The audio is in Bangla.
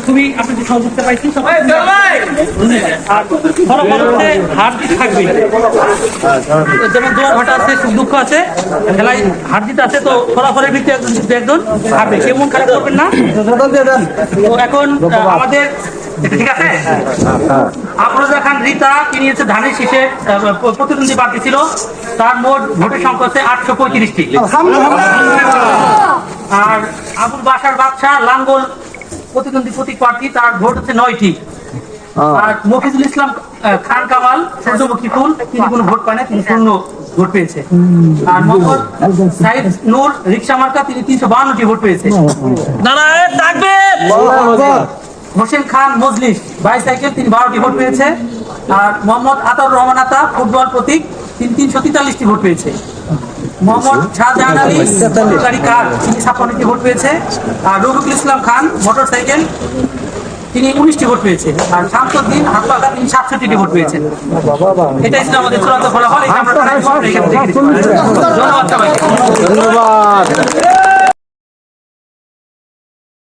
খুবই আপনাদের সহযোগিতা পাইছি সবাই। আর পরবর্তীতে হার জিত থাকবে, যেমন জোয়ার ভাটা আছে, সুখ দুঃখ আছে, খেলায় হার জিত আছে, তো ফলাফলের ভিত্তিতে একজন হারবে, কেমন খারাপ করবেন না। তো এখন আমাদের ঠিক আছে, আফরোজা খান রীতা তিনি হচ্ছে ধানের শীষে প্রতিদ্বন্দ্বী প্রার্থী ছিল, তার মোট ভোটের সংখ্যা হচ্ছে 835টি। আর আবুল বাশার বাদশাহ লাঙ্গল প্রতিদ্বন্দ্বী প্রতীক প্রার্থী, তার ভোট হচ্ছে 9টি। আর মফিজুল ইসলাম খান কামাল সূর্যমুখী ফুল, তিনি কোনো ভোট পায় না, তিনি 0 ভোট পেয়েছে। আর মোহাম্মদ সাইদ নূর রিকশা মার্কা, তিনি 352টি ভোট পেয়েছে। হোসেন খান মজলিস বাইসাইকেল, তিনি 12টি ভোট পেয়েছে। আর মোহাম্মদ আতাউর রহমান আতা ফুটবল প্রতীক, তিনি 343টি ভোট পেয়েছে। মোহাম্মদ শাহজাহান আলী গাড়ি কার, তিনি 56টি ভোট পেয়েছে। আর রফিকুল ইসলাম খান মোটরসাইকেল, তিনি 19টি ভোট পেয়েছে। আর শামসুদ্দিন হাতপাখা, তিনি 67টি ভোট পেয়েছেন। এটাই ছিল আমাদের চূড়ান্ত ফলাফল। এটা আমরা ধন্যবাদ সবাইকে।